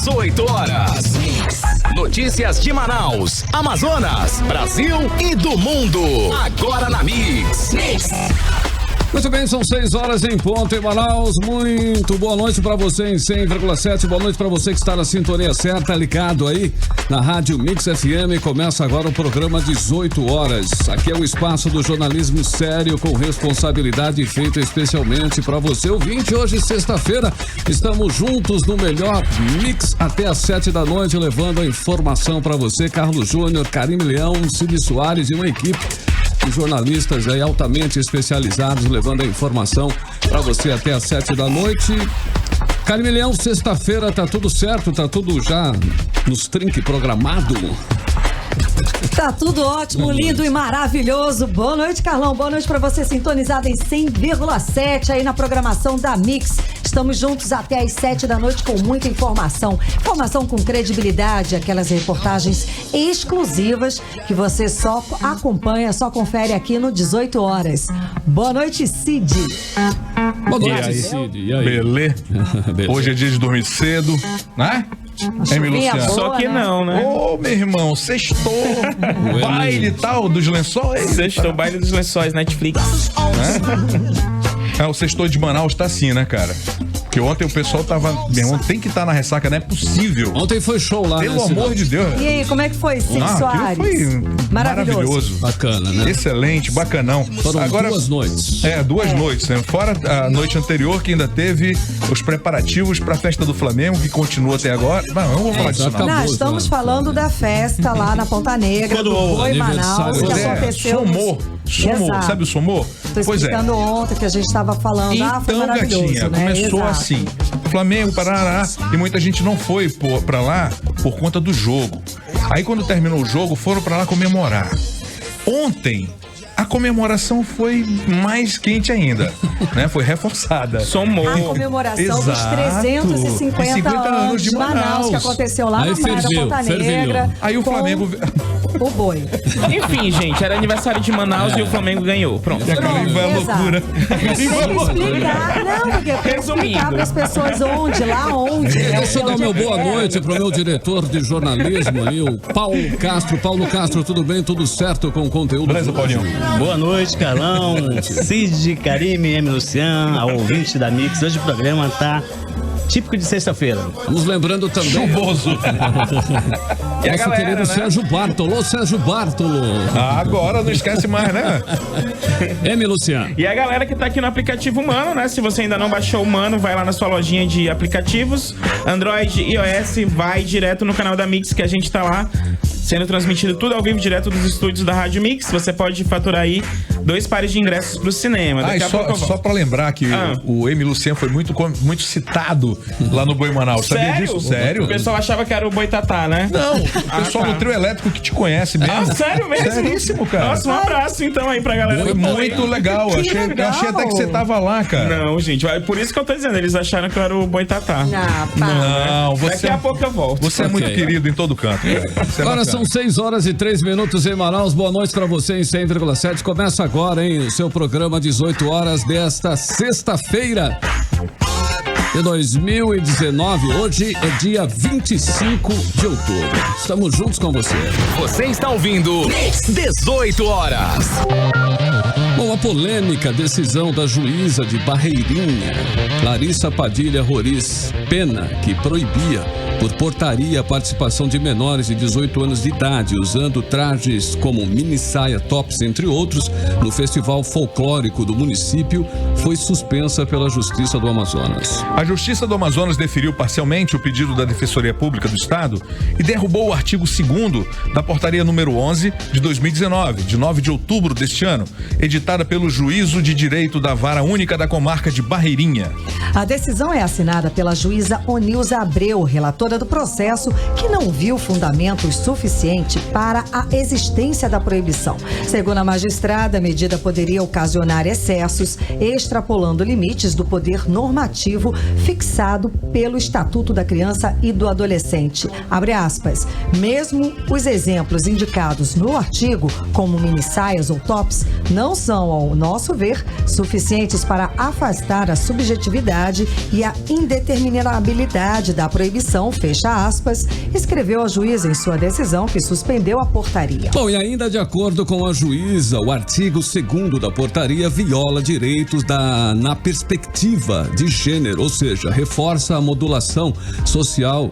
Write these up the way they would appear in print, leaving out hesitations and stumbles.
18 horas. Notícias de Manaus, Amazonas, Brasil e do mundo. Agora na Mix. Muito bem, são 6 horas em ponto em Manaus. Muito boa noite para você em 100,7. Boa noite para você que está na sintonia certa, ligado aí na Rádio Mix FM. Começa agora o programa 18 horas. Aqui é o espaço do jornalismo sério, com responsabilidade, feito especialmente para você ouvinte. Hoje, sexta-feira, estamos juntos no melhor Mix até às 7 da noite, levando a informação para você. Carlos Júnior, Karime Leão, Cid Soares e uma equipe de jornalistas aí altamente especializados, levando a informação para você até às 7 da noite. Karime Leão, sexta-feira tá tudo certo? Tá tudo já nos trinques programado? Tá tudo ótimo, lindo e maravilhoso. Boa noite, Carlão. Boa noite para você sintonizado em 100,7 aí na programação da Mix. Estamos juntos até às 7 da noite com muita informação. Informação com credibilidade, aquelas reportagens exclusivas que você só acompanha, só confere aqui no 18 horas. Boa noite, Cid. Boa noite, Cid. E aí? Beleza. Hoje é dia de dormir cedo, né? Luciano. Só que não, né? Ô, meu irmão, sextou. Baile e tal dos lençóis. Sextou, baile dos lençóis, Netflix. O sextou de Manaus tá assim, né, cara? Porque ontem o pessoal tava... Meu irmão, tem que estar na ressaca, não é possível. Ontem foi show lá, pelo amor de Deus. E aí, como é que foi, Cid Soares? Foi maravilhoso. Bacana, né? Excelente, bacanão. Foram duas noites. Duas noites, né? Fora a noite anterior, que ainda teve os preparativos pra festa do Flamengo, que continua até agora. Mas não vou falar disso, não. Não, estamos falando da festa lá na Ponta Negra, do Boi Manaus, que aconteceu. Somou, sabe o Somou? Tô explicando ontem que a gente estava falando, foi então, maravilhoso, gatinha, né? começou Exato. assim, Flamengo, Parará, e muita gente não foi pra lá por conta do jogo. Aí quando terminou o jogo, foram pra lá comemorar. Ontem, a comemoração foi mais quente ainda, né? Foi reforçada. Somou. A comemoração dos 350 anos de Manaus, que aconteceu lá na Praia da Ponta Negra. Aí o Flamengo... O Boi. Enfim, gente, era aniversário de Manaus e o Flamengo ganhou. Pronto. E aquela vai a loucura. Tem que explicar, não, porque tem que explicar para as pessoas onde, lá onde. Deixa eu dar meu boa noite pro meu diretor de jornalismo aí, o Paulo Castro. Paulo Castro, tudo bem? Tudo certo com o conteúdo? Beleza, Paulinho? Boa noite, Carlão, Cid, Karime, M. Luciano, ao ouvinte da Mix. Hoje o programa tá típico de sexta-feira. Vamos lembrando também... Chuvoso. E a nosso querido, né? Sérgio Bartolo. Sérgio Bartolo. Agora não esquece mais, né? M. Luciano. E a galera que tá aqui no aplicativo Mano, né? Se você ainda não baixou o Mano, vai lá na sua lojinha de aplicativos, Android e iOS, vai direto no canal da Mix, que a gente tá lá, sendo transmitido tudo ao vivo, direto dos estúdios da Rádio Mix. Você pode faturar aí 2 pares de ingressos pro cinema. Só pra lembrar que o M. Luciano foi muito citado lá no Boi Manaus. Sabia disso? Sério? O pessoal achava que era o Boitatá, né? Não, o pessoal do trio elétrico que te conhece mesmo. Sério mesmo? Seríssimo, cara. Nossa, um abraço então aí pra galera. Foi muito legal. Eu achei até que você tava lá, cara. Não, gente, por isso que eu tô dizendo, eles acharam que eu era o Boitatá. Não, Daqui a pouco eu volto. Você é muito querido em todo canto, cara. Agora são 6 horas e 3 minutos em Manaus. Boa noite pra você em 100,7. Começa agora, hein, o seu programa 18 horas desta sexta-feira de 2019. Hoje é dia 25 de outubro. Estamos juntos com você. Você está ouvindo 18 horas. Bom, a polêmica decisão da juíza de Barreirinha, Larissa Padilha Roriz Pena, que proibia por portaria a participação de menores de 18 anos de idade usando trajes como mini saia, tops, entre outros, no festival folclórico do município, foi suspensa pela Justiça do Amazonas. A Justiça do Amazonas deferiu parcialmente o pedido da Defensoria Pública do Estado e derrubou o artigo 2º da portaria número 11 de 2019, de 9 de outubro deste ano, editada pelo Juízo de Direito da Vara Única da Comarca de Barreirinha. A decisão é assinada pela juíza Onilza Abreu, relatora do processo, que não viu fundamentos suficiente para a existência da proibição. Segundo a magistrada, a medida poderia ocasionar excessos, extrapolando limites do poder normativo fixado pelo Estatuto da Criança e do Adolescente. Abre aspas. Mesmo os exemplos indicados no artigo, como mini saias ou tops, não são são, ao nosso ver, suficientes para afastar a subjetividade e a indeterminabilidade da proibição, fecha aspas, escreveu a juíza em sua decisão que suspendeu a portaria. Bom, e ainda de acordo com a juíza, o artigo 2º da portaria viola direitos na perspectiva de gênero, ou seja, reforça a modulação social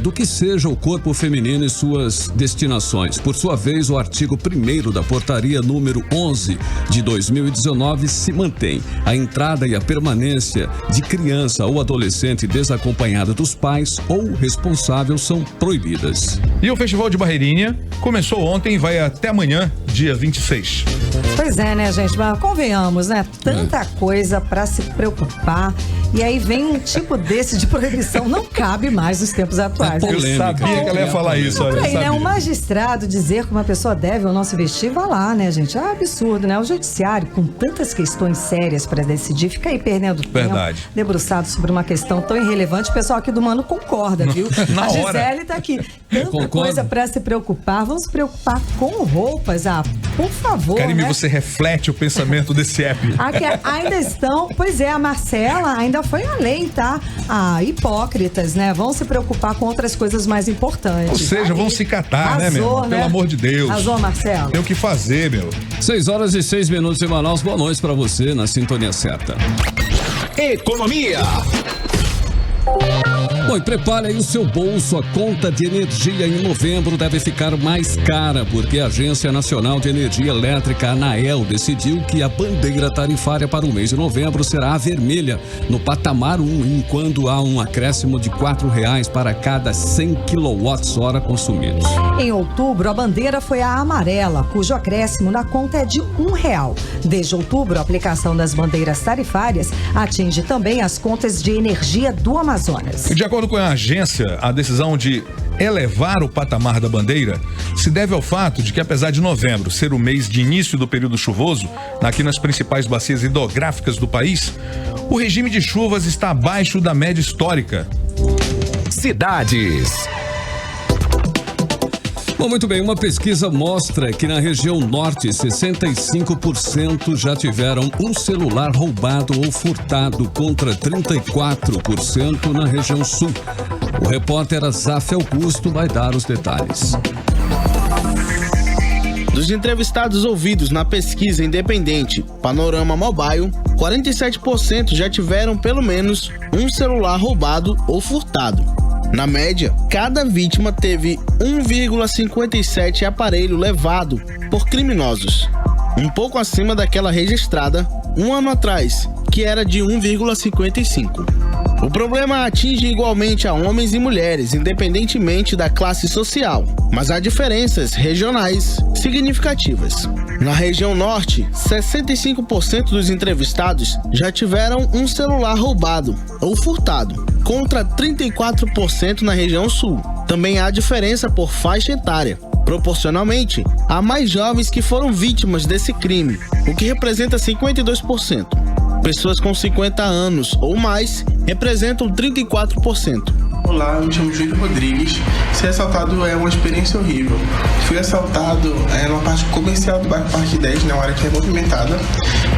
do que seja o corpo feminino e suas destinações. Por sua vez, o artigo 1º da portaria número 11 de 2019 se mantém. A entrada e a permanência de criança ou adolescente desacompanhada dos pais ou responsável são proibidas. E o Festival de Barreirinha começou ontem e vai até amanhã, dia 26. Pois é, né, gente? Mas convenhamos, né? Tanta coisa pra se preocupar. E aí vem um tipo desse de proibição, não cabe mais nos tempos atuais. Eu sabia que ela ia falar isso. Por aí, né? Um magistrado dizer que uma pessoa deve ou não se vestir, vai lá, né, gente? É absurdo, né? O judiciário, com tantas questões sérias pra decidir, fica aí perdendo tempo, debruçado sobre uma questão tão irrelevante. O pessoal aqui do Mano concorda, viu? A Gisele tá aqui. Tanta coisa pra se preocupar. Vamos se preocupar com roupas, por favor, Karime, né? você reflete o pensamento desse app. Ainda estão, pois é, a Marcela ainda foi além, tá? Hipócritas, né? Vão se preocupar com outras coisas mais importantes. Ou seja, vão se catar, né, meu? Né? Pelo amor de Deus. Arrasou, Marcelo. Tem o que fazer, meu. 6h06 em Manaus. Boa noite pra você na sintonia certa. Economia. Bom, e prepare aí o seu bolso. A conta de energia em novembro deve ficar mais cara, porque a Agência Nacional de Energia Elétrica, ANAEL, decidiu que a bandeira tarifária para o mês de novembro será a vermelha, no patamar 1, enquanto há um acréscimo de R$4 para cada 100 kWh consumidos. Em outubro, a bandeira foi a amarela, cujo acréscimo na conta é de R$1. Desde outubro, a aplicação das bandeiras tarifárias atinge também as contas de energia do Amazonas. De acordo com a agência, a decisão de elevar o patamar da bandeira se deve ao fato de que, apesar de novembro ser o mês de início do período chuvoso, aqui nas principais bacias hidrográficas do país, o regime de chuvas está abaixo da média histórica. Cidades. Bom, muito bem, uma pesquisa mostra que na região norte, 65% já tiveram um celular roubado ou furtado, contra 34% na região sul. O repórter Azaf Augusto vai dar os detalhes. Dos entrevistados ouvidos na pesquisa independente Panorama Mobile, 47% já tiveram pelo menos um celular roubado ou furtado. Na média, cada vítima teve 1,57 aparelho levado por criminosos, um pouco acima daquela registrada um ano atrás, que era de 1,55. O problema atinge igualmente a homens e mulheres, independentemente da classe social, mas há diferenças regionais significativas. Na região norte, 65% dos entrevistados já tiveram um celular roubado ou furtado, contra 34% na região sul. Também há diferença por faixa etária. Proporcionalmente, há mais jovens que foram vítimas desse crime, o que representa 52%. Pessoas com 50 anos ou mais representam 34%. Olá, eu me chamo Júlio Rodrigues. Ser assaltado é uma experiência horrível. Fui assaltado numa parte comercial do bairro Parque 10, uma área que é movimentada.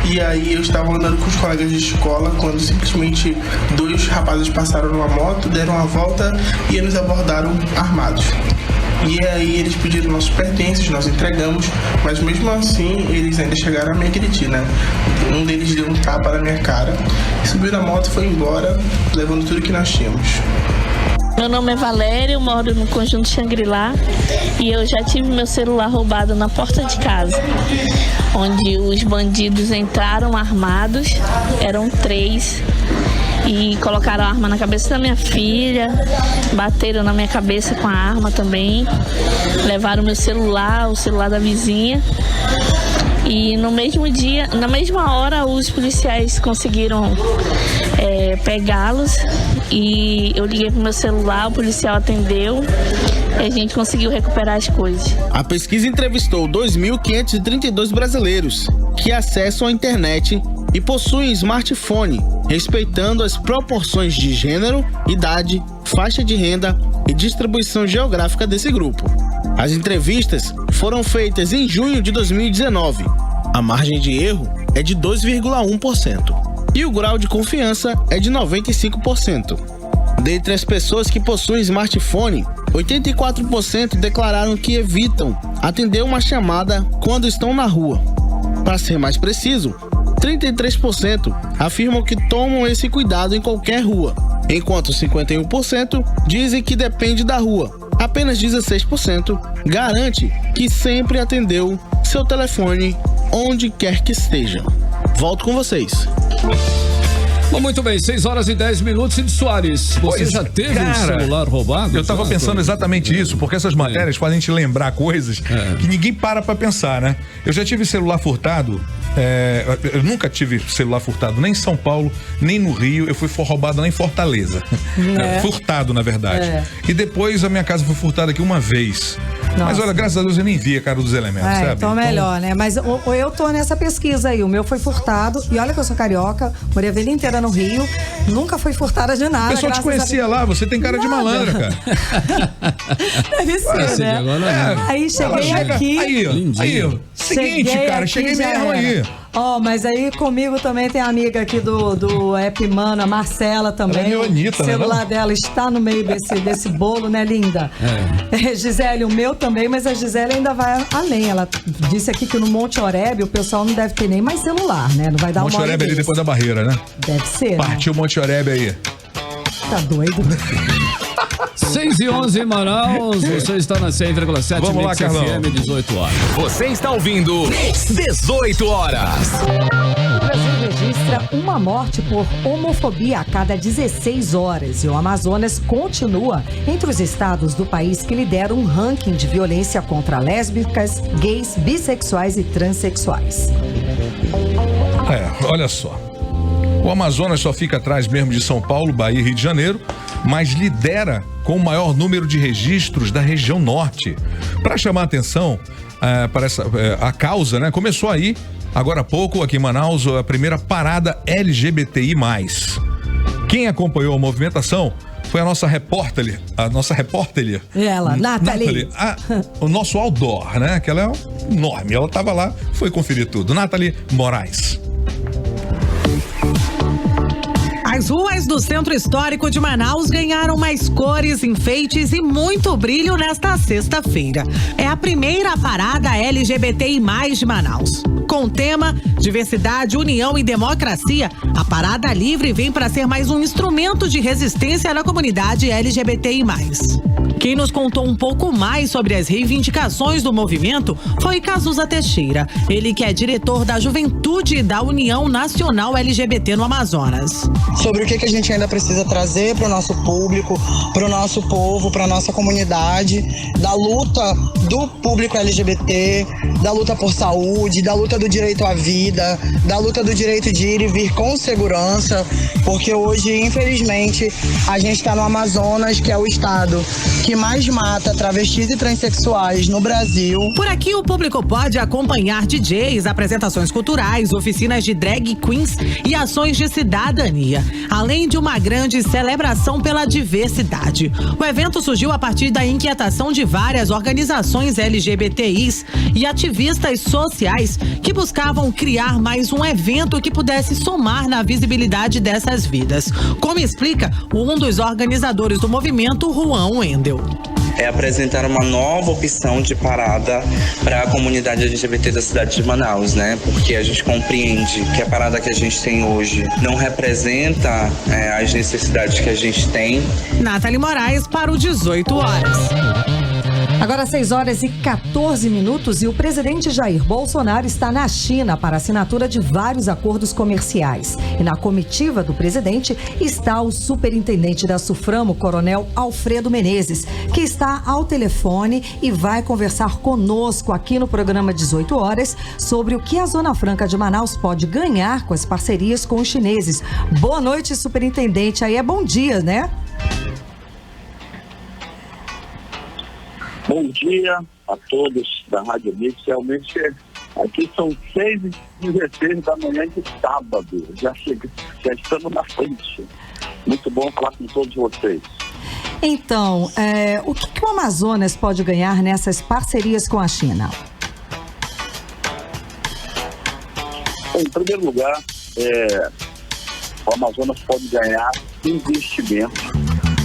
E aí eu estava andando com os colegas de escola quando simplesmente dois rapazes passaram numa moto, deram uma volta e nos abordaram armados. E aí eles pediram nossos pertences, nós entregamos, mas mesmo assim eles ainda chegaram a me agredir, né? Um deles deu um tapa na minha cara, subiu na moto e foi embora, levando tudo que nós tínhamos. Meu nome é Valéria, eu moro no Conjunto Xangri-Lá e eu já tive meu celular roubado na porta de casa, onde os bandidos entraram armados, eram 3, e colocaram a arma na cabeça da minha filha, bateram na minha cabeça com a arma também, levaram meu celular, o celular da vizinha. E no mesmo dia, na mesma hora, os policiais conseguiram pegá-los e eu liguei pro meu celular, o policial atendeu e a gente conseguiu recuperar as coisas. A pesquisa entrevistou 2.532 brasileiros que acessam a internet e possuem smartphone, respeitando as proporções de gênero, idade, faixa de renda e distribuição geográfica desse grupo. As entrevistas foram feitas em junho de 2019. A margem de erro é de 2,1% e o grau de confiança é de 95%. Dentre as pessoas que possuem smartphone, 84% declararam que evitam atender uma chamada quando estão na rua. Para ser mais preciso, 33% afirmam que tomam esse cuidado em qualquer rua, enquanto 51% dizem que depende da rua. Apenas 16% garante que sempre atendeu seu telefone onde quer que esteja. Volto com vocês. Bom, muito bem, 6h10. Cid Soares, você já teve um celular roubado? Eu tava pensando exatamente isso, porque essas matérias fazem a gente lembrar coisas que ninguém para pra pensar, né? Eu já tive celular furtado, eu nunca tive celular furtado nem em São Paulo, nem no Rio, eu fui roubado lá em Fortaleza. Furtado, na verdade. E depois a minha casa foi furtada aqui uma vez. Nossa. Mas olha, graças a Deus eu nem vi a cara dos elementos, sabe? Então melhor, né? Mas eu tô nessa pesquisa aí, o meu foi furtado, e olha que eu sou carioca, morei a vida inteira no Rio, nunca fui furtada de nada. O pessoal te conhecia lá, você tem cara de malandra, cara. Deve ser, né? Aí cheguei aqui. Aí, ó. Seguinte, cara, cheguei mesmo aí. Mas aí comigo também tem a amiga aqui do App Mana, a Marcela também. Ela é Anitta, o celular dela está no meio desse bolo, né, linda? Gisele, o meu também, mas a Gisele ainda vai além. Ela disse aqui que no Monte Oreb o pessoal não deve ter nem mais celular, né? Não vai dar Monte Oreb ali depois da barreira, né? Deve ser. Partiu o Monte Oreb aí. Tá doido? 6h11 em Manaus, você está na 100,7 Vamos lá, Carlão. FM, 18 horas. Você está ouvindo 18 horas. O Brasil registra uma morte por homofobia a cada 16 horas e o Amazonas continua entre os estados do país que lideram um ranking de violência contra lésbicas, gays, bissexuais e transexuais. Olha só. O Amazonas só fica atrás mesmo de São Paulo, Bahia e Rio de Janeiro, mas lidera com o maior número de registros da região norte. Para chamar a atenção para a causa, né? Começou aí, agora há pouco, aqui em Manaus, a primeira parada LGBTI+. Quem acompanhou a movimentação foi a nossa repórter. Ela, Nathalie. O nosso outdoor, né? Que ela é enorme, ela estava lá, foi conferir tudo. Nathalie Moraes. As ruas do Centro Histórico de Manaus ganharam mais cores, enfeites e muito brilho nesta sexta-feira. É a primeira parada LGBTI+, de Manaus. Com o tema Diversidade, União e Democracia, a Parada Livre vem para ser mais um instrumento de resistência na comunidade LGBTI+. Quem nos contou um pouco mais sobre as reivindicações do movimento foi Cazuza Teixeira, ele que é diretor da Juventude da União Nacional LGBT no Amazonas. Sobre o que a gente ainda precisa trazer para o nosso público, para o nosso povo, para a nossa comunidade, da luta do público LGBT, da luta por saúde, da luta do direito à vida, da luta do direito de ir e vir com segurança, porque hoje, infelizmente, a gente está no Amazonas, que é o estado que mais mata travestis e transexuais no Brasil. Por aqui o público pode acompanhar DJs, apresentações culturais, oficinas de drag queens e ações de cidadania, além de uma grande celebração pela diversidade. O evento surgiu a partir da inquietação de várias organizações LGBTIs e ativistas sociais que buscavam criar mais um evento que pudesse somar na visibilidade dessas vidas, como explica um dos organizadores do movimento, Juan Wendel. É apresentar uma nova opção de parada para a comunidade LGBT da cidade de Manaus, né? Porque a gente compreende que a parada que a gente tem hoje não representa as necessidades que a gente tem. Nathalie Moraes para o 18 horas. Agora 6h14 e o presidente Jair Bolsonaro está na China para assinatura de vários acordos comerciais. E na comitiva do presidente está o superintendente da Suframo, coronel Alfredo Menezes, que está ao telefone e vai conversar conosco aqui no programa 18 horas sobre o que a Zona Franca de Manaus pode ganhar com as parcerias com os chineses. Boa noite, superintendente. Aí é bom dia, né? Bom dia a todos da Rádio Mix. Realmente aqui são 6h16 da manhã de sábado. Já estamos na frente. Muito bom falar com todos vocês. Então, o que o Amazonas pode ganhar nessas parcerias com a China? Bom, em primeiro lugar, o Amazonas pode ganhar investimento,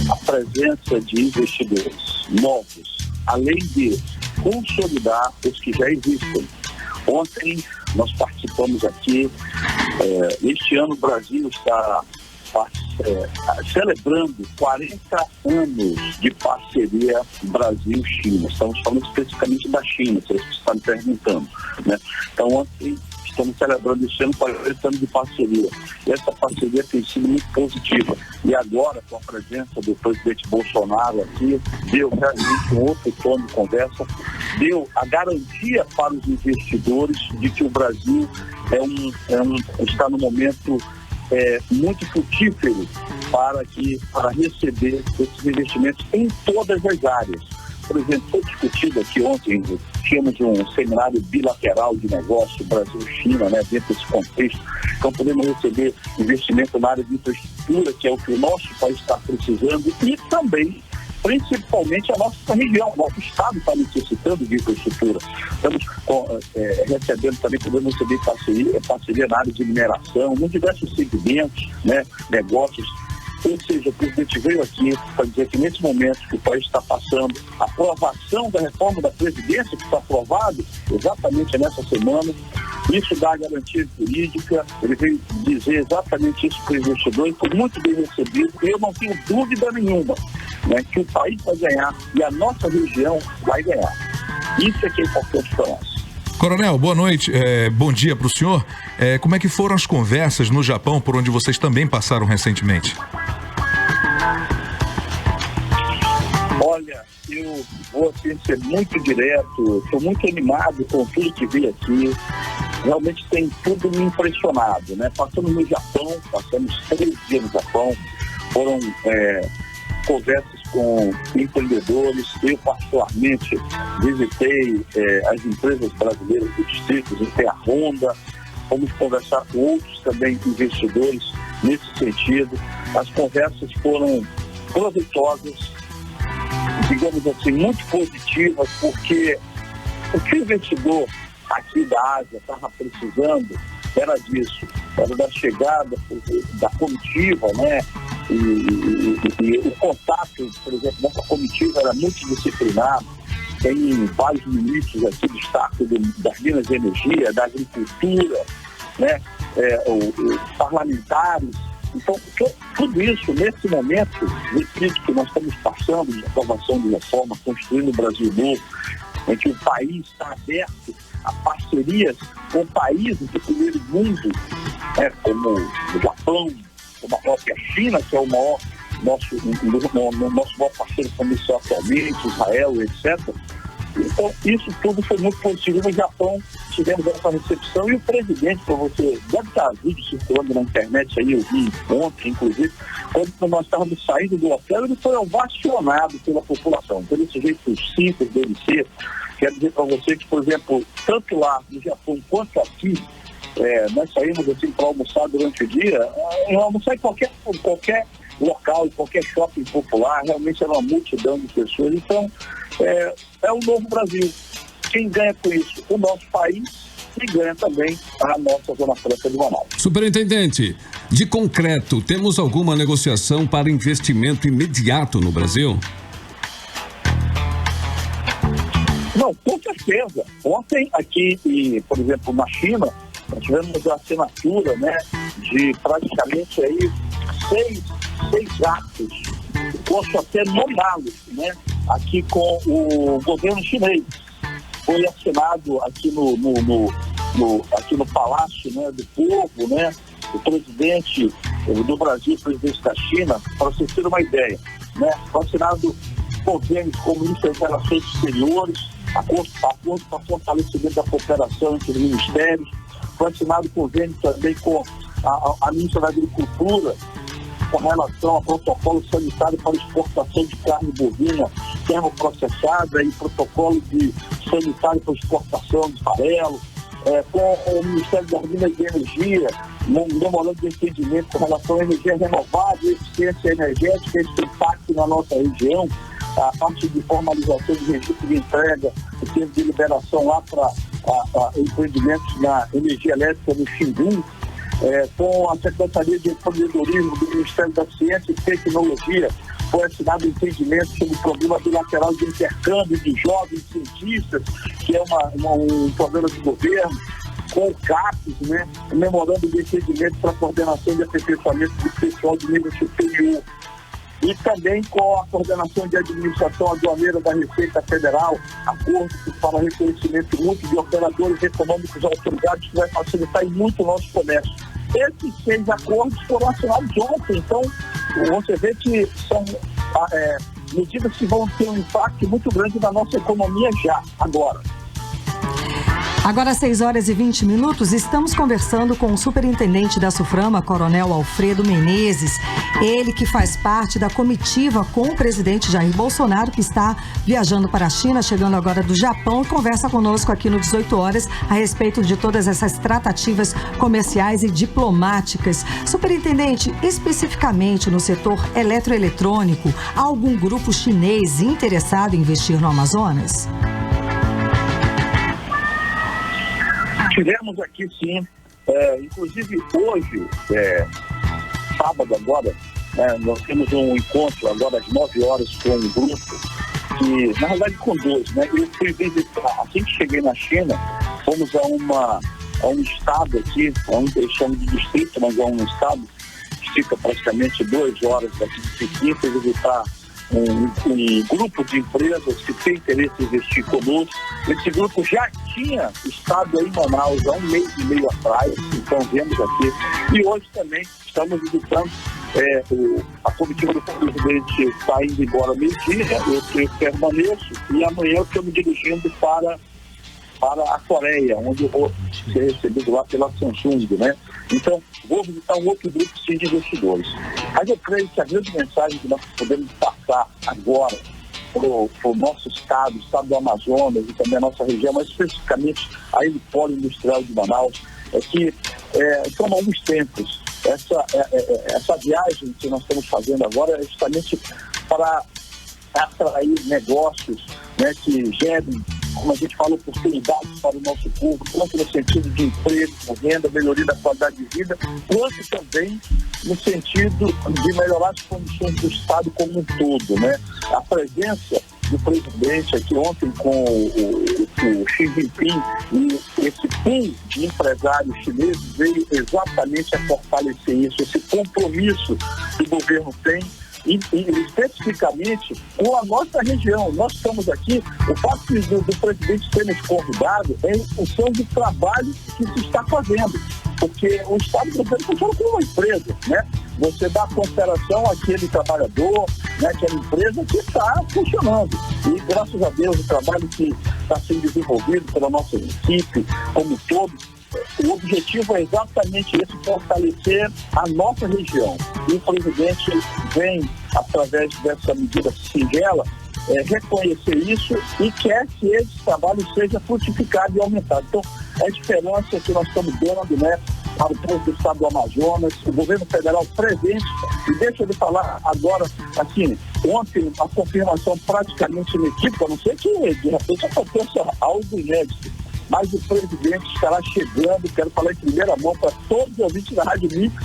a presença de investidores novos, além de consolidar os que já existem. Ontem nós participamos aqui, este ano o Brasil está celebrando 40 anos de parceria Brasil-China. Estamos falando especificamente da China, vocês estão me perguntando, né? Então ontem estamos celebrando esse ano 40 anos de parceria. E essa parceria tem sido muito positiva. E agora, com a presença do presidente Bolsonaro aqui, deu realmente um outro tom de conversa, deu a garantia para os investidores de que o Brasil está no momento muito frutífero para receber esses investimentos em todas as áreas. Por exemplo, foi discutido aqui ontem, tínhamos um seminário bilateral de negócio Brasil-China, né, dentro desse contexto. Então podemos receber investimento na área de infraestrutura, que é o que o nosso país está precisando, e também, principalmente, a nossa região, o nosso estado está necessitando de infraestrutura. Estamos recebendo também, podemos receber parceria na área de mineração, em diversos segmentos, né, negócios. Ou seja, o presidente veio aqui para dizer que nesse momento que o país está passando, a aprovação da reforma da Previdência, que está aprovado exatamente nessa semana, isso dá garantia jurídica. Ele veio dizer exatamente isso para o investidor e foi muito bem recebido. Eu não tenho dúvida nenhuma, né, que o país vai ganhar e a nossa região vai ganhar. Isso é que é importante para nós. Coronel, boa noite, bom dia para o senhor. Como é que foram as conversas no Japão, por onde vocês também passaram recentemente? Olha, eu vou assim, ser muito direto, estou muito animado com tudo que vi aqui. Realmente tem tudo me impressionado, né? Passamos no Japão, passamos 3 dias no Japão, foram conversas com empreendedores. Eu particularmente visitei as empresas brasileiras do distrito, visitei a Honda, fomos conversar com outros também investidores nesse sentido. As conversas foram proveitosas, digamos assim, muito positivas, porque o que o investidor aqui da Ásia estava precisando era disso, era da chegada da comitiva, né? E o contato, por exemplo, dessa comitiva era multidisciplinar. Tem vários ministros aqui, destaque das Minas de Energia, da Agricultura, né? Os parlamentares. Então, tudo isso, nesse momento, de crise que nós estamos passando, de aprovação de reforma, construindo o Brasil novo, em que o país está aberto a parcerias com países do primeiro mundo, né, como o Japão, como a própria China, que é o nosso maior parceiro comercial atualmente, Israel, etc. Então, isso tudo foi muito positivo. No Japão, tivemos essa recepção e o presidente, para você, deve estar vídeo circulando na internet aí, eu vi ontem, inclusive, quando nós estávamos saindo do hotel, ele foi ovacionado pela população. Então, desse jeito simples dele ser, quero dizer para você que, por exemplo, tanto lá no Japão quanto aqui, nós saímos assim para almoçar durante o dia, almoçar em qualquer local, em qualquer shopping popular, realmente era uma multidão de pessoas. Então, é o novo Brasil. Quem ganha com isso? O nosso país, e ganha também a nossa Zona Franca de Manaus. Superintendente, de concreto, temos alguma negociação para investimento imediato no Brasil? Não, com certeza. Ontem aqui, por exemplo, na China, nós tivemos a assinatura, né, de praticamente aí 6 atos, posso até nomá-los, né, aqui com o governo chinês. Foi assinado aqui aqui no Palácio, né, do Povo, né, o presidente do Brasil, o presidente da China, para vocês terem uma ideia, né, foi assinado convênios com o Ministério das Relações Exteriores, acordo para fortalecimento da cooperação entre os ministérios, foi assinado convênio também com a ministra da Agricultura, com relação ao protocolo sanitário para exportação de carne bovina termoprocessada e protocolo sanitário para exportação de farelo, com o Ministério das Minas e Energia, memorando de entendimento com relação à energia renovável, eficiência energética, esse impacto na nossa região, a parte de formalização de registro de entrega, o tempo de liberação lá para empreendimentos na energia elétrica no Xingu, com a Secretaria de Empreendedorismo do Ministério da Ciência e Tecnologia. Foi assinado um entendimento sobre o programa bilateral de intercâmbio de jovens cientistas, que é um programa de governo, com o CAPES, né, memorando de entendimento para a coordenação de aperfeiçoamento do pessoal de nível superior. E também com a coordenação de administração aduaneira da Receita Federal, acordo para reconhecimento mútuo de operadores econômicos autorizados, que vai facilitar muito o nosso comércio. Esses 6 acordos foram assinados ontem, então você vê que são medidas que vão ter um impacto muito grande na nossa economia já, agora. Agora, 6h20, estamos conversando com o superintendente da SUFRAMA, Coronel Alfredo Menezes. Ele que faz parte da comitiva com o presidente Jair Bolsonaro, que está viajando para a China, chegando agora do Japão, e conversa conosco aqui no 18 horas a respeito de todas essas tratativas comerciais e diplomáticas. Superintendente, especificamente no setor eletroeletrônico, há algum grupo chinês interessado em investir no Amazonas? Tivemos aqui, sim, inclusive hoje, sábado agora, nós temos um encontro agora às 9 horas com um grupo, que, na verdade, com 2, né? Eu fui visitar, assim que cheguei na China, fomos a um estado aqui, eu chamo de distrito, mas é um estado que fica praticamente 2 horas daqui de Pequim, para visitar um grupo de empresas que tem interesse em investir conosco. Esse grupo já tinha estado aí em Manaus há 1 mês e meio atrás, então vemos aqui. E hoje também estamos visitando a comitiva do presidente, está indo embora meio-dia, eu permaneço, e amanhã eu estou me dirigindo para a Coreia, onde eu vou ser recebido lá pela Samsung, né? Então, vou visitar um outro grupo sim, de investidores. Mas eu creio que a grande mensagem que nós podemos passar agora para o nosso estado, o estado do Amazonas e também a nossa região, mas especificamente a Polo Industrial de Manaus, é que são alguns tempos. Essa viagem que nós estamos fazendo agora é justamente para atrair negócios, né, que gerem, como a gente fala, oportunidades para o nosso povo, tanto no sentido de emprego, renda, melhoria da qualidade de vida, quanto também no sentido de melhorar as condições do Estado como um todo, né? A presença do presidente aqui ontem com o Xi Jinping e esse pool de empresários chineses veio exatamente a fortalecer isso, esse compromisso que o governo tem, e especificamente com a nossa região. Nós estamos aqui, o fato do presidente ter nos convidado é em função do trabalho que se está fazendo, porque o Estado brasileiro funciona como uma empresa, né? Você dá consideração àquele trabalhador, né, aquela empresa que está funcionando. E graças a Deus o trabalho que está sendo desenvolvido pela nossa equipe como um todo, o objetivo é exatamente esse, fortalecer a nossa região. E o presidente vem, através dessa medida singela, reconhecer isso e quer que esse trabalho seja frutificado e aumentado. Então, a esperança que nós estamos dando, né, para o povo do estado do Amazonas, o governo federal presente, e deixa de falar agora, assim, ontem a confirmação praticamente na equipe, a não ser que de repente aconteça algo inédito, mas o presidente estará chegando, quero falar em primeira mão para todos os ouvintes da Rádio Mix.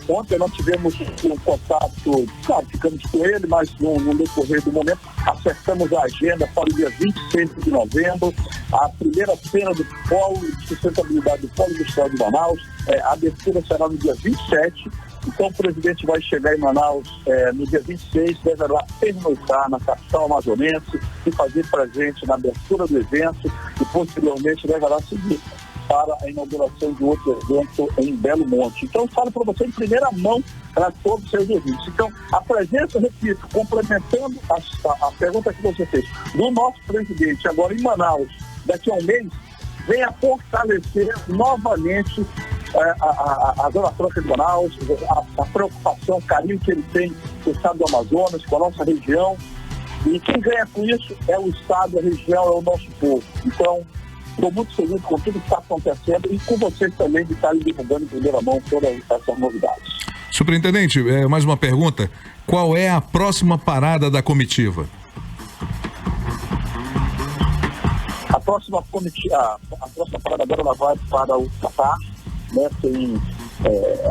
Ontem nós tivemos um contato, claro, ficamos com ele, mas no decorrer do momento acertamos a agenda para o dia 26 de novembro, a primeira feira do Polo de Sustentabilidade do Polo Industrial de Manaus. A abertura será no dia 27, então o presidente vai chegar em Manaus no dia 26, deverá pernoitar na capital amazonense e fazer presente na abertura do evento e posteriormente deverá seguir para a inauguração de outro evento em Belo Monte. Então, eu falo para você em primeira mão para todos os seus ouvintes. Então, a presença, repito, complementando a pergunta que você fez, do nosso presidente agora em Manaus, daqui a um mês, vem a fortalecer novamente a Zona Franca de Manaus, a preocupação, o carinho que ele tem com o estado do Amazonas, com a nossa região. E quem ganha com isso é o estado, a região, é o nosso povo. Então, estou muito feliz com tudo que está acontecendo e com vocês também de estarem divulgando em primeira mão todas essas novidades. Superintendente, mais uma pergunta. Qual é a próxima parada da comitiva? A próxima parada agora ela vai para o Catar, né? Tem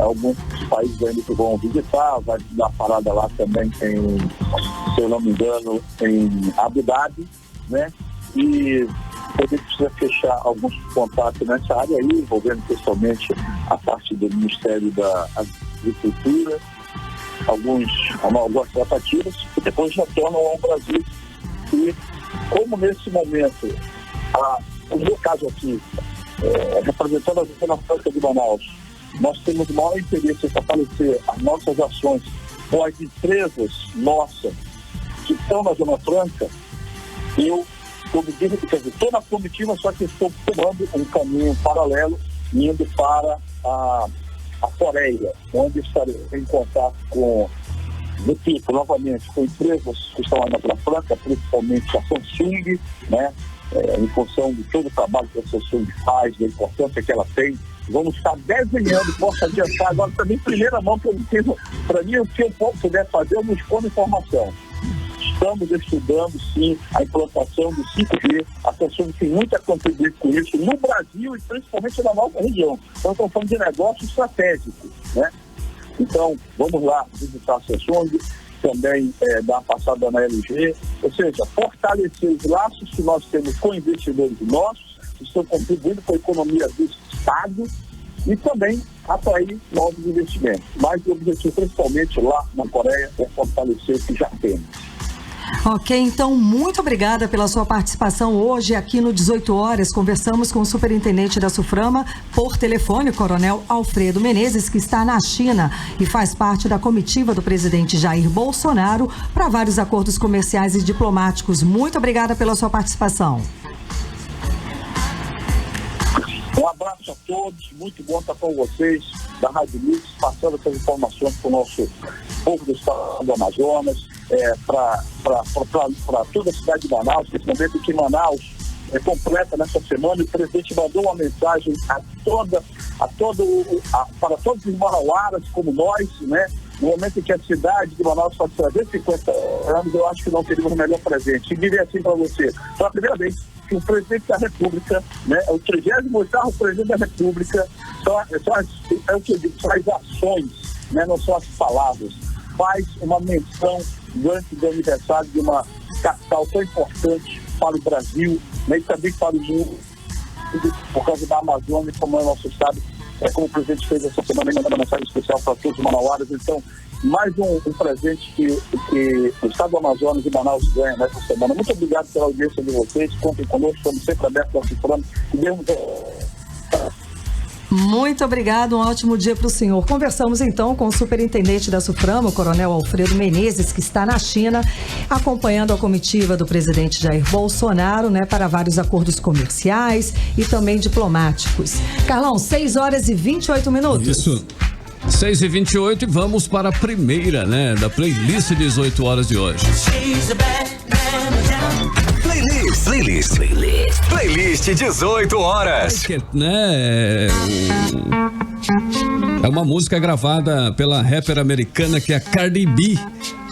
alguns países ainda que vão visitar, vai dar parada lá também se eu não me engano, em Abu Dhabi, né? E a gente precisa fechar alguns contatos nessa área aí, envolvendo pessoalmente a parte do Ministério da Agricultura, algumas tratativas, e depois retornam ao Brasil. E como nesse momento, o meu caso aqui, representando a Zona Franca de Manaus, nós temos o maior interesse em fortalecer as nossas ações com as empresas nossas que estão na Zona Franca. Eu estou na comitiva, só que estou tomando um caminho paralelo, indo para a Coreia, onde estarei em contato repito, novamente, com empresas que estão lá na Zona Franca, principalmente a Samsung, né? Em função de todo o trabalho que a Samsung faz, da importância que ela tem. Vamos estar desenhando, posso adiantar agora também, primeira mão, para mim, o que eu puder fazer, eu busco informação. Estamos estudando, sim, a implantação do 5G. A Samsung tem muito a contribuir com isso no Brasil e principalmente na nossa região. Então, estamos falando de negócio estratégico, né? Então, vamos lá visitar a Samsung, também dar uma passada na LG, ou seja, fortalecer os laços que nós temos com investidores nossos, que estão contribuindo com a economia do Estado, e também atrair novos investimentos. Mas o objetivo, principalmente lá na Coreia, é fortalecer o que já temos. Ok, então muito obrigada pela sua participação hoje aqui no 18 horas. Conversamos com o superintendente da SUFRAMA por telefone, o Coronel Alfredo Menezes, que está na China e faz parte da comitiva do presidente Jair Bolsonaro para vários acordos comerciais e diplomáticos. Muito obrigada pela sua participação. Um abraço a todos, muito bom estar com vocês da Rádio Mix, passando essas informações para o nosso povo do estado do Amazonas, para toda a cidade de Manaus, nesse momento que Manaus completa nessa semana, e o presidente mandou uma mensagem para todos os manauaras como nós, né? No momento em que a cidade de Manaus faz 350 anos, eu acho que não teríamos o melhor presente. E direi assim para você, pela primeira vez que o presidente da República, né, o 38º presidente da República, é o que eu digo, são as ações, né, não são as palavras, faz uma menção diante do aniversário de uma capital tão importante para o Brasil, né, e também para o mundo, por causa da Amazônia, como é o nosso estado, como o presidente fez essa semana, mandando uma mensagem especial para todos os manauaras. Então, mais um presente que o estado do Amazonas e Manaus ganha nessa semana. Muito obrigado pela audiência de vocês, contem conosco, estamos sempre abertos ao SUFRAMA. Muito obrigado, um ótimo dia para o senhor. Conversamos então com o superintendente da SUFRAMA, o Coronel Alfredo Menezes, que está na China, acompanhando a comitiva do presidente Jair Bolsonaro, né, para vários acordos comerciais e também diplomáticos. Carlão, 6h28. Isso. 6h28 e vamos para a primeira, né, da playlist 18 horas de hoje. Playlist 18 horas. Né, é uma música gravada pela rapper americana que é a Cardi B,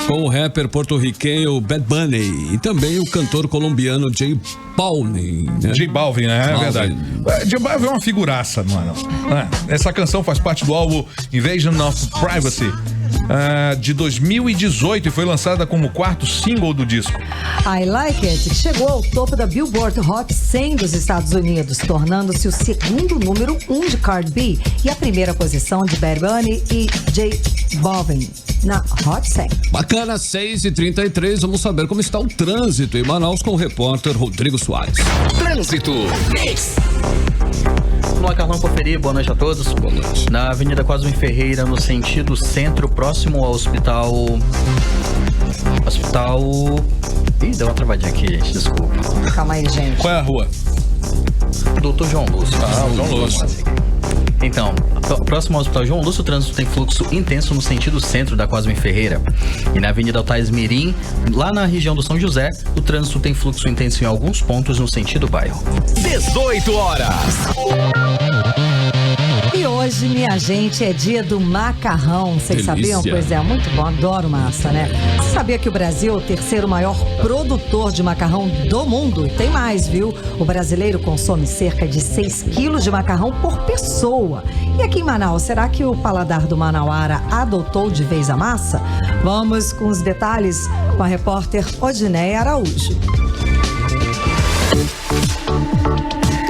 com o rapper porto-riquenho Bad Bunny e também o cantor colombiano J Balvin, né? J Balvin, né? É verdade. J Balvin é uma figuraça, mano. Essa canção faz parte do álbum Invasion of Privacy, de 2018 e foi lançada como o 4º single do disco. I Like It chegou ao topo da Billboard Hot 100 dos Estados Unidos, tornando-se o segundo número 1 de Cardi B e a primeira posição de Bad Bunny e J Balvin na Hot 100. Bacana, 6h33, vamos saber como está o trânsito em Manaus com o repórter Rodrigo Soares. Trânsito. Vamos lá, Carlão, conferir. Boa noite a todos. Boa noite. Na Avenida Cosme Ferreira, no sentido centro, próximo ao hospital... Ih, deu uma travadinha aqui, gente, desculpa. Calma aí, gente. Qual é a rua? Doutor João Lúcio. João Lúcio. Então, próximo ao Hospital João Lúcio, o trânsito tem fluxo intenso no sentido centro da Cosme Ferreira. E na Avenida Altair Mirim, lá na região do São José, o trânsito tem fluxo intenso em alguns pontos no sentido bairro. 18 horas. E hoje, minha gente, é dia do macarrão. Vocês sabiam? Pois é, muito bom. Adoro massa, né? Você sabia que o Brasil é o terceiro maior produtor de macarrão do mundo? E tem mais, viu? O brasileiro consome cerca de 6 quilos de macarrão por pessoa. E aqui em Manaus, será que o paladar do manauara adotou de vez a massa? Vamos com os detalhes com a repórter Odineia Araújo.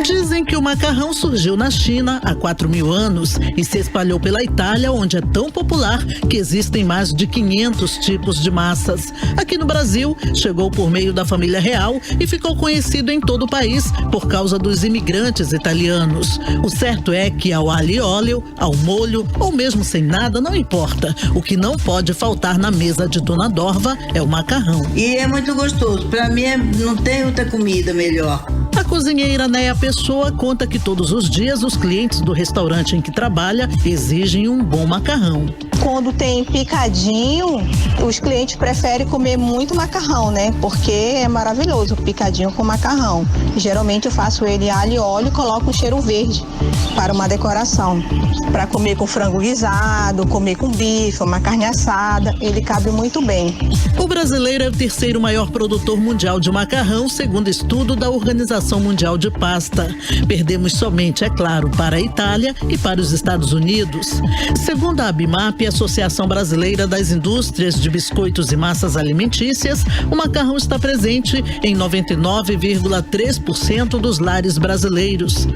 Dizem que o macarrão surgiu na China há 4.000 anos e se espalhou pela Itália, onde é tão popular que existem mais de 500 tipos de massas. Aqui no Brasil, chegou por meio da família real e ficou conhecido em todo o país por causa dos imigrantes italianos. O certo é que ao alho e óleo, ao molho ou mesmo sem nada, não importa. O que não pode faltar na mesa de Dona Dorva é o macarrão. E é muito gostoso. Para mim, não tem outra comida melhor. A cozinheira Néia Pessoa conta que todos os dias os clientes do restaurante em que trabalha exigem um bom macarrão. Quando tem picadinho, os clientes preferem comer muito macarrão, né? Porque é maravilhoso o picadinho com macarrão. Geralmente eu faço ele alho e óleo e coloco um cheiro verde para uma decoração. Para comer com frango guisado, comer com bife, uma carne assada, ele cabe muito bem. O brasileiro é o terceiro maior produtor mundial de macarrão, segundo estudo da Organização Mundial de Pasta. Perdemos somente, é claro, para a Itália e para os Estados Unidos. Segundo a ABIMAP, Associação Brasileira das Indústrias de Biscoitos e Massas Alimentícias, o macarrão está presente em 99,3% dos lares brasileiros.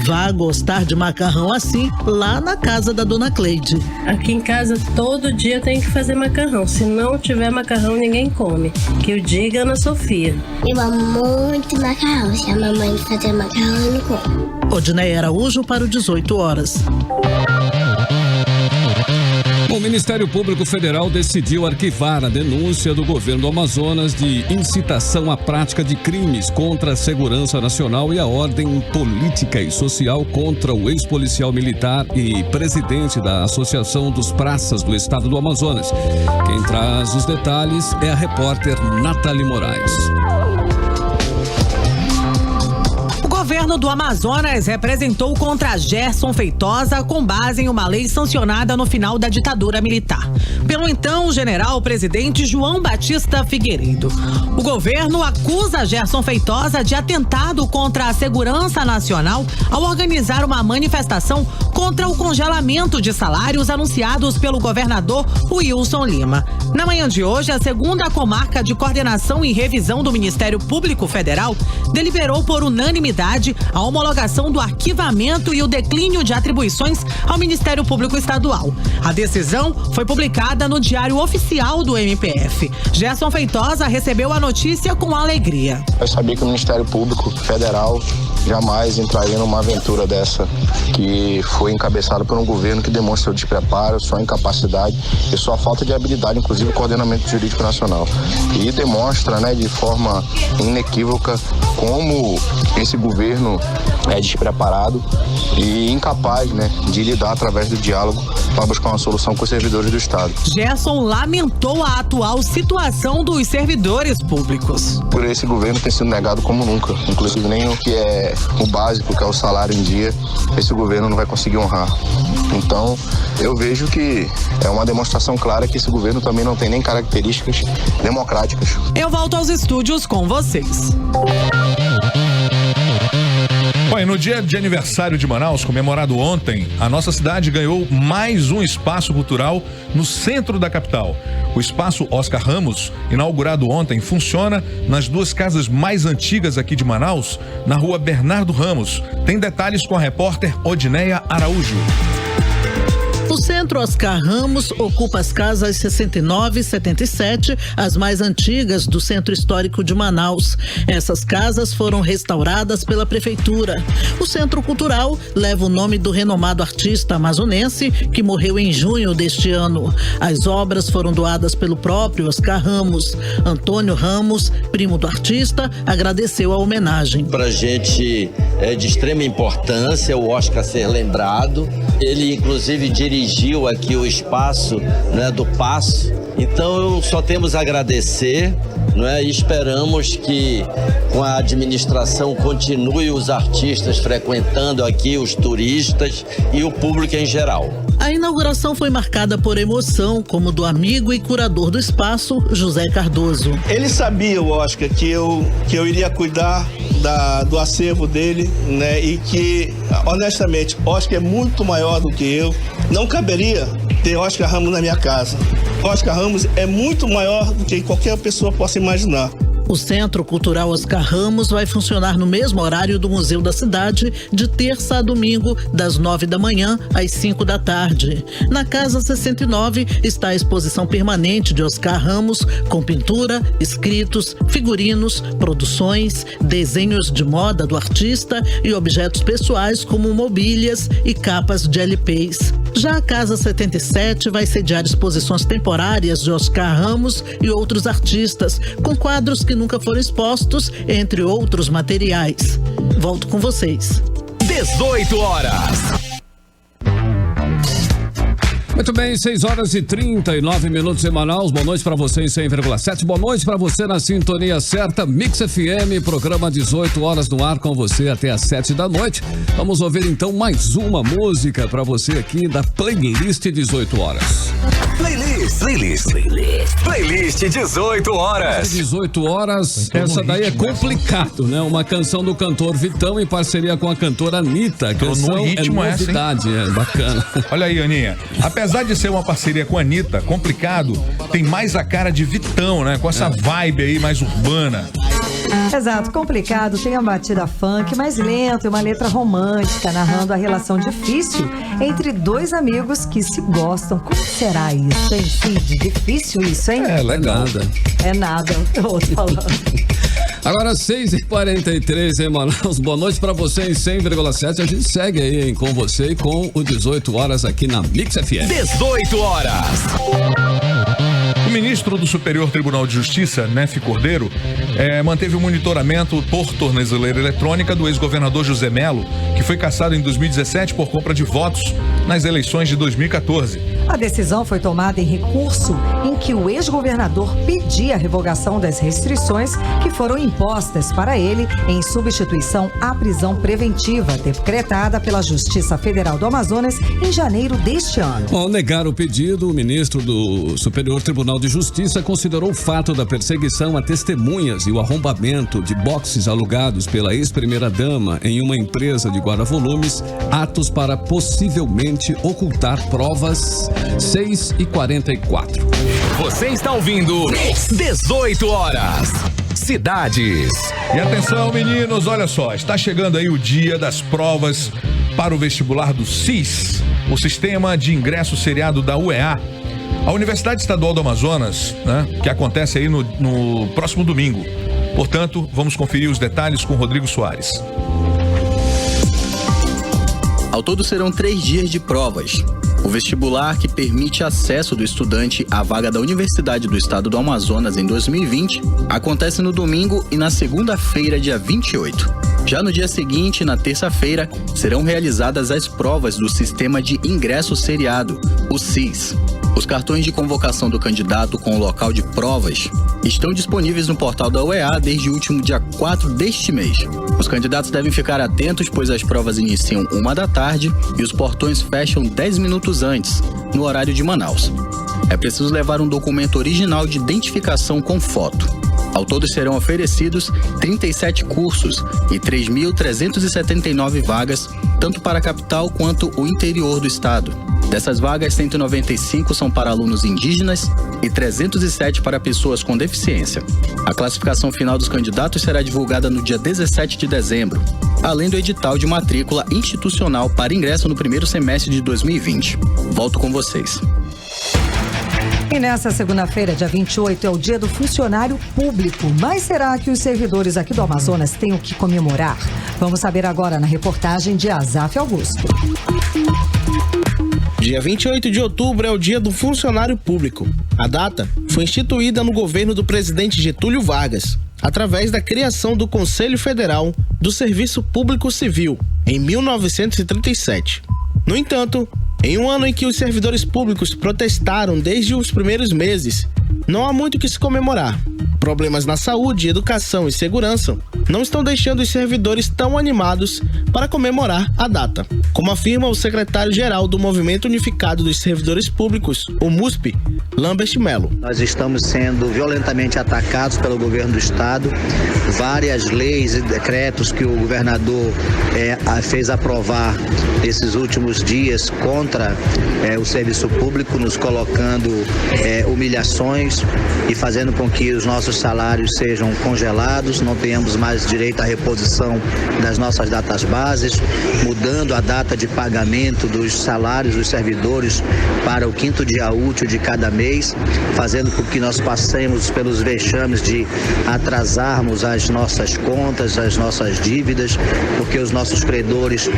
Vá gostar de macarrão assim lá na casa da Dona Cleide. Aqui em casa todo dia tem que fazer macarrão. Se não tiver macarrão, ninguém come. Que o diga Ana Sofia. Eu amo muito macarrão. Se a mamãe fazer macarrão, eu não como. Odineia Araújo para o 18 horas. O Ministério Público Federal decidiu arquivar a denúncia do governo do Amazonas de incitação à prática de crimes contra a segurança nacional e a ordem política e social contra o ex-policial militar e presidente da Associação dos Praças do Estado do Amazonas. Quem traz os detalhes é a repórter Nathalie Moraes. O governo do Amazonas representou contra Gerson Feitosa com base em uma lei sancionada no final da ditadura militar, pelo então general presidente João Batista Figueiredo. O governo acusa Gerson Feitosa de atentado contra a segurança nacional ao organizar uma manifestação contra o congelamento de salários anunciados pelo governador Wilson Lima. Na manhã de hoje, a segunda comarca de coordenação e revisão do Ministério Público Federal deliberou por unanimidade a homologação do arquivamento e o declínio de atribuições ao Ministério Público Estadual. A decisão foi publicada no Diário Oficial do MPF. Gerson Feitosa recebeu a notícia com alegria. Eu sabia que o Ministério Público Federal jamais entraria numa aventura dessa, que foi encabeçada por um governo que demonstra seu despreparo, sua incapacidade e sua falta de habilidade, inclusive coordenamento jurídico nacional. E demonstra, de forma inequívoca como esse governo é despreparado e incapaz, de lidar através do diálogo para buscar uma solução com os servidores do Estado. Gerson lamentou a atual situação dos servidores públicos. Por esse governo ter sido negado como nunca, inclusive nem o que é o básico, que é o salário em dia, esse governo não vai conseguir honrar. Então, eu vejo que é uma demonstração clara que esse governo também não tem nem características democráticas. Eu volto aos estúdios com vocês. Bom, no dia de aniversário de Manaus, comemorado ontem, a nossa cidade ganhou mais um espaço cultural no centro da capital. O espaço Oscar Ramos, inaugurado ontem, funciona nas duas casas mais antigas aqui de Manaus, na rua Bernardo Ramos. Tem detalhes com a repórter Odineia Araújo. O Centro Oscar Ramos ocupa as casas 69 e 77, as mais antigas do Centro Histórico de Manaus. Essas casas foram restauradas pela Prefeitura. O Centro Cultural leva o nome do renomado artista amazonense que morreu em junho deste ano. As obras foram doadas pelo próprio Oscar Ramos. Antônio Ramos, primo do artista, agradeceu a homenagem. Pra gente é de extrema importância o Oscar ser lembrado. Ele, inclusive, dirigiu aqui o espaço do Paço Então, só temos a agradecer, não é? E esperamos que com a administração continue os artistas frequentando aqui, os turistas e o público em geral. A inauguração foi marcada por emoção, como do amigo e curador do espaço, José Cardoso. Ele sabia, o Oscar, que eu iria cuidar do acervo dele, né? E que, honestamente, Oscar é muito maior do que eu. Não caberia ter Oscar Ramos na minha casa. Oscar Ramos é muito maior do que qualquer pessoa possa imaginar. O Centro Cultural Oscar Ramos vai funcionar no mesmo horário do Museu da Cidade, de terça a domingo, das 9 da manhã às 5 da tarde. Na Casa 69 está a exposição permanente de Oscar Ramos, com pintura, escritos, figurinos, produções, desenhos de moda do artista e objetos pessoais como mobílias e capas de LPs. Já a Casa 77 vai sediar exposições temporárias de Oscar Ramos e outros artistas, com quadros que nunca foram expostos, entre outros materiais. Volto com vocês. 18 horas. Muito bem, 6 horas e 39 minutos em Manaus. Boa noite para você em 100,7. Boa noite para você na sintonia certa, Mix FM, programa 18 horas no ar com você até às 7 da noite. Vamos ouvir então mais uma música para você aqui da playlist 18 horas. Playlist 18 horas. 18 horas, essa daí é complicado, né? Uma canção do cantor Vitão em parceria com a cantora Anitta. A canção no ritmo é novidade, é bacana. Olha aí, Aninha. Apesar de ser uma parceria com a Anitta, complicado, tem mais a cara de Vitão, né? Com essa vibe aí mais urbana. Exato, complicado, tem a batida funk, mais lento e uma letra romântica, narrando a relação difícil entre dois amigos que se gostam. Como será isso, hein, Cid? Difícil isso, hein? É, legal. É nada, eu vou falando. Agora 6h43 em Manaus, boa noite pra você em 100,7. A gente segue aí, hein, com você e com o 18 horas aqui na Mix FM. 18 horas. O ministro do Superior Tribunal de Justiça, Nefi Cordeiro, manteve o monitoramento por tornozeleira eletrônica do ex-governador José Melo, que foi cassado em 2017 por compra de votos nas eleições de 2014. A decisão foi tomada em recurso em que o ex-governador pedia a revogação das restrições que foram impostas para ele em substituição à prisão preventiva, decretada pela Justiça Federal do Amazonas em janeiro deste ano. Ao negar o pedido, o ministro do Superior Tribunal de Justiça considerou o fato da perseguição a testemunhas e o arrombamento de boxes alugados pela ex-primeira-dama em uma empresa de guarda-volumes atos para possivelmente ocultar provas. 6h44. Você está ouvindo 18 horas. Cidades. E atenção, meninos, olha só, está chegando aí o dia das provas para o vestibular do SIS, o Sistema de Ingresso Seriado da UEA. A Universidade Estadual do Amazonas, né, que acontece aí no próximo domingo. Portanto, vamos conferir os detalhes com Rodrigo Soares. Ao todo serão 3 dias de provas. O vestibular, que permite acesso do estudante à vaga da Universidade do Estado do Amazonas em 2020, acontece no domingo e na segunda-feira, dia 28. Já no dia seguinte, na terça-feira, serão realizadas as provas do Sistema de Ingresso Seriado, o SIS. Os cartões de convocação do candidato com o local de provas estão disponíveis no portal da UEA desde o último dia 4 deste mês. Os candidatos devem ficar atentos, pois as provas iniciam 1 da tarde e os portões fecham 10 minutos antes, no horário de Manaus. É preciso levar um documento original de identificação com foto. Ao todo serão oferecidos 37 cursos e 3.379 vagas, tanto para a capital quanto o interior do estado. Dessas vagas, 195 são para alunos indígenas e 307 para pessoas com deficiência. A classificação final dos candidatos será divulgada no dia 17 de dezembro, além do edital de matrícula institucional para ingresso no primeiro semestre de 2020. Volto com vocês. E nessa segunda-feira, dia 28, é o dia do funcionário público. Mas será que os servidores aqui do Amazonas têm o que comemorar? Vamos saber agora na reportagem de Azaf Augusto. Dia 28 de outubro é o dia do funcionário público. A data foi instituída no governo do presidente Getúlio Vargas, através da criação do Conselho Federal do Serviço Público Civil, em 1937. No entanto, Em um ano em que os servidores públicos protestaram desde os primeiros meses, não há muito o que se comemorar. Problemas na saúde, educação e segurança não estão deixando os servidores tão animados para comemorar a data. Como afirma o secretário-geral do Movimento Unificado dos Servidores Públicos, o MUSP, Lambert Melo. Nós estamos sendo violentamente atacados pelo governo do estado. Várias leis e decretos que o governador fez aprovar nesses últimos dias contra o serviço público, nos colocando humilhações e fazendo com que os nossos salários sejam congelados, não tenhamos mais direito à reposição das nossas datas bases, mudando a data de pagamento dos salários dos servidores para o 5º dia útil de cada mês, fazendo com que nós passemos pelos vexames de atrasarmos as nossas contas, as nossas dívidas, porque os nossos credores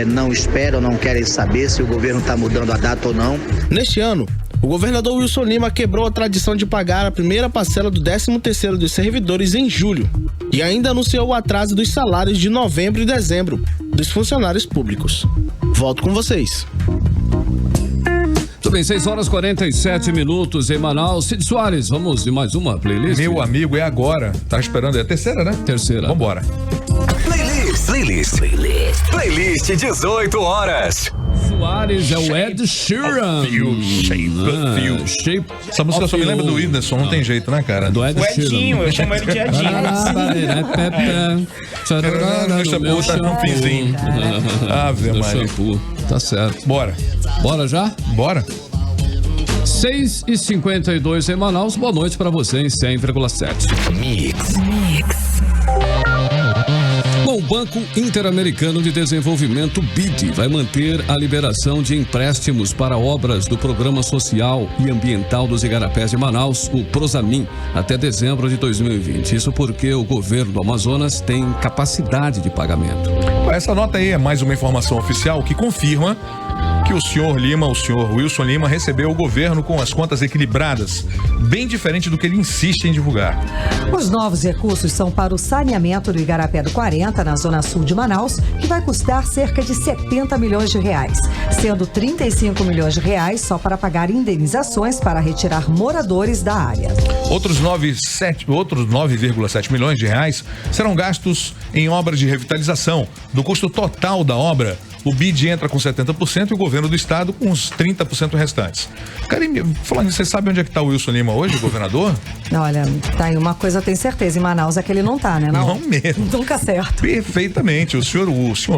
não esperam, não querem saber se o governo está mudando a data ou não. Neste ano, o governador Wilson Lima quebrou a tradição de pagar a primeira parcela do 13º dos servidores em julho e ainda anunciou o atraso dos salários de novembro e dezembro dos funcionários públicos. Volto com vocês. Tudo bem, 6h47 em Manaus. Cid Soares, vamos de mais uma playlist? Meu amigo, é agora. Tá esperando, é a terceira, né? Terceira. Vambora. Playlist 18 horas. Soares é o Ed Sheeran. Essa música eu só me lembra do Whindersson, não tem jeito, né, cara? Do Ed Sheeran. Edinho, eu chamo ele de Edinho. No shampoo tá no finzinho. Ave Maria. Tá certo. Bora. Bora já? Bora. 6h52 em Manaus. Boa noite pra você em 100,7. Mix. Bom, o Banco Interamericano de Desenvolvimento, BID, vai manter a liberação de empréstimos para obras do Programa Social e Ambiental dos Igarapés de Manaus, o Prosamin, até dezembro de 2020. Isso porque o governo do Amazonas tem capacidade de pagamento. Essa nota aí é mais uma informação oficial que confirma que o senhor Wilson Lima, recebeu o governo com as contas equilibradas, bem diferente do que ele insiste em divulgar. Os novos recursos são para o saneamento do Igarapé do 40, na zona sul de Manaus, que vai custar cerca de 70 milhões de reais, sendo 35 milhões de reais só para pagar indenizações para retirar moradores da área. Outros 9,7 milhões de reais serão gastos em obras de revitalização. Do custo total da obra, o BID entra com 70% e o governo do estado com os 30% restantes. Cara, falando nisso, você sabe onde é que tá o Wilson Lima hoje, o governador? Olha, tá aí uma coisa eu tenho certeza, em Manaus é que ele não tá, né? Não mesmo. Nunca acerta. Perfeitamente. O senhor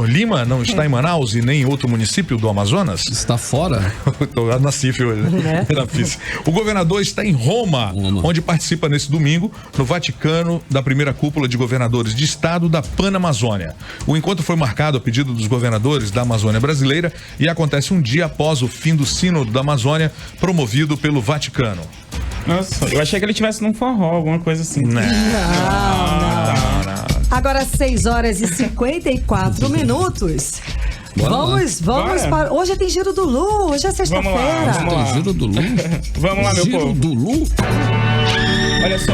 Lima não está em Manaus e nem em outro município do Amazonas? Está fora? Tô na CIF hoje, né? O governador está em Roma, onde participa nesse domingo, no Vaticano, da primeira cúpula de governadores de estado da Panamazônia. O encontro foi marcado a pedido dos governadores da Amazônia brasileira e acontece um dia após o fim do Sínodo da Amazônia, promovido pelo Vaticano. Nossa, eu achei que ele estivesse num forró, alguma coisa assim. Não. Agora 6h54. Vamos para... Hoje tem Giro do Lu, hoje é sexta-feira. Tem Giro do Lu? Vamos lá, meu povo. Giro do Lu? Olha só,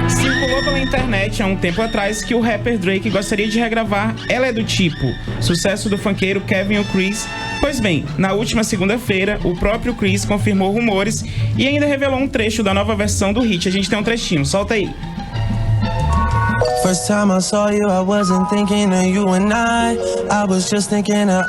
circulou pela internet há um tempo atrás que o rapper Drake gostaria de regravar Ela é do Tipo, sucesso do funkeiro Kevin o Chris. Pois bem, na última segunda-feira, o próprio Chris confirmou rumores e ainda revelou um trecho da nova versão do hit. A gente tem um trechinho, solta aí. First time I saw you, I wasn't thinking of you and I was just thinking of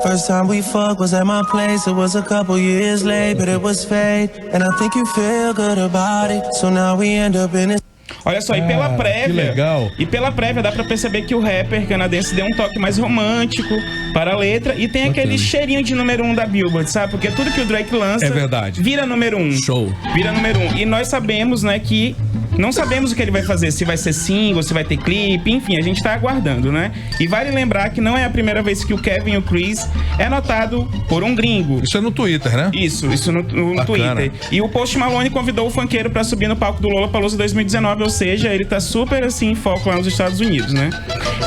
First time we fucked was at my place. It was a couple years late, but it was fate. And I think you feel good about it. So now we end up in it. Olha só, e pela prévia dá pra perceber que o rapper canadense deu um toque mais romântico para a letra e tem aquele cheirinho de número 1 da Billboard, sabe? Porque tudo que o Drake lança vira número 1. Show. Vira número 1. E nós sabemos, né, que não sabemos o que ele vai fazer, se vai ser single, se vai ter clipe, enfim, a gente tá aguardando, né? E vale lembrar que não é a primeira vez que o Kevin e o Chris é notado por um gringo. Isso é no Twitter, né? Isso no Twitter. E o Post Malone convidou o funkeiro pra subir no palco do Lollapalooza 2019, ou seja, ele tá super assim em foco lá nos Estados Unidos, né?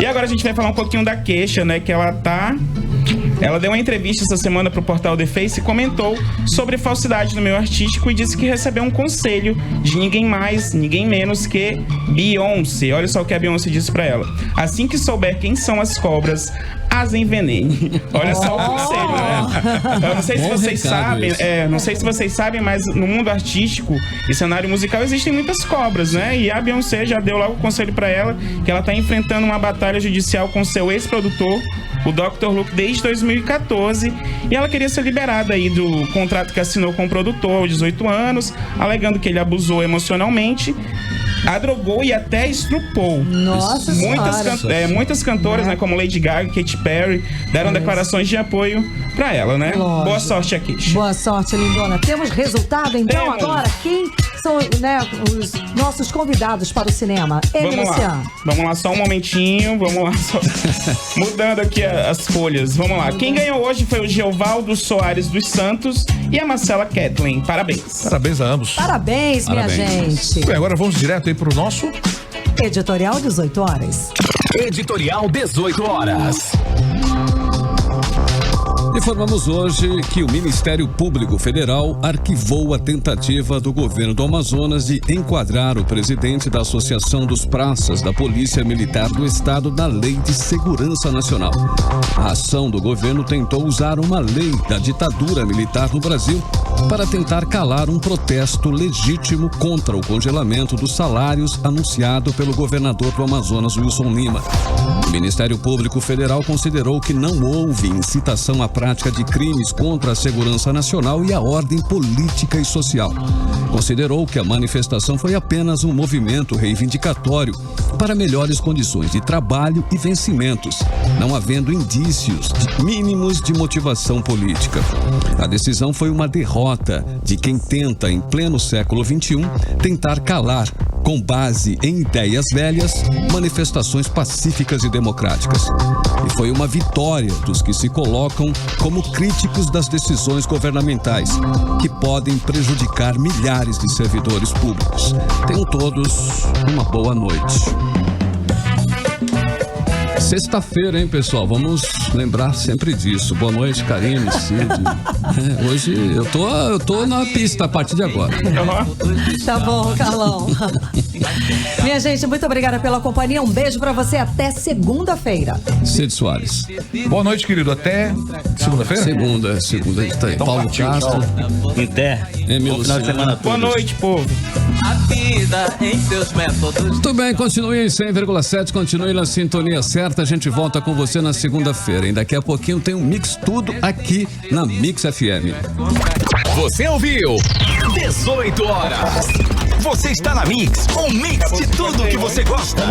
E agora a gente vai falar um pouquinho da queixa, né, que ela deu uma entrevista essa semana pro portal The Face e comentou sobre falsidade no meio artístico e disse que recebeu um conselho de ninguém mais, ninguém menos que Beyoncé. Olha só o que a Beyoncé disse pra ela. Assim que souber quem são as cobras, as envenene. Olha só o conselho, né? Eu não sei se vocês sabem, não sei se vocês sabem, mas no mundo artístico e cenário musical existem muitas cobras, né? E a Beyoncé já deu logo o conselho pra ela que ela tá enfrentando uma batalha judicial com seu ex-produtor, o Dr. Luke, desde 2014, e ela queria ser liberada aí do contrato que assinou com o produtor aos 18 anos, alegando que ele abusou emocionalmente, a drogou e até estrupou. Nossa muitas cantoras, né, como Lady Gaga, Katy Perry, deram declarações de apoio pra ela, né? Lógico. Boa sorte aqui. Boa sorte, lindona. Temos resultado, então, Temos. agora? Quem são, né, os nossos convidados para o cinema? Vamos lá, só um momentinho. Vamos lá, mudando aqui as folhas. Vamos lá. Quem ganhou hoje foi o Geovaldo Soares dos Santos e a Marcela Kathleen. Parabéns. Parabéns a ambos. Parabéns, minha gente. Bem, agora vamos direto aí pro nosso Editorial 18 horas. Editorial 18 horas. Informamos hoje que o Ministério Público Federal arquivou a tentativa do governo do Amazonas de enquadrar o presidente da Associação dos Praças da Polícia Militar do Estado na Lei de Segurança Nacional. A ação do governo tentou usar uma lei da ditadura militar no Brasil para tentar calar um protesto legítimo contra o congelamento dos salários anunciado pelo governador do Amazonas, Wilson Lima. O Ministério Público Federal considerou que não houve incitação à prática de crimes contra a segurança nacional e a ordem política e social. Considerou que a manifestação foi apenas um movimento reivindicatório para melhores condições de trabalho e vencimentos, não havendo indícios mínimos de motivação política. A decisão foi uma derrota de quem tenta, em pleno século XXI, tentar calar, com base em ideias velhas, manifestações pacíficas e democráticas. E foi uma vitória dos que se colocam como críticos das decisões governamentais, que podem prejudicar milhares de servidores públicos. Tenham todos uma boa noite. Sexta-feira, hein, pessoal? Vamos lembrar sempre disso. Boa noite, Karine, Cid. Hoje eu tô na pista a partir de agora. Tá bom, Carlão. Minha gente, muito obrigada pela companhia. Um beijo pra você até segunda-feira. Cid Soares. Boa noite, querido. Até segunda-feira? Segunda a gente tá aí. Então, Paulo partiu, Castro. Até. Emílio Final de semana todo. Boa noite, povo. A vida em seus métodos. Muito bem, continue em 100,7, continue na sintonia certa. A gente volta com você na segunda-feira. E daqui a pouquinho tem um Mix Tudo aqui na Mix FM. Você ouviu 18 horas. Você está na Mix, um mix de tudo que você gosta.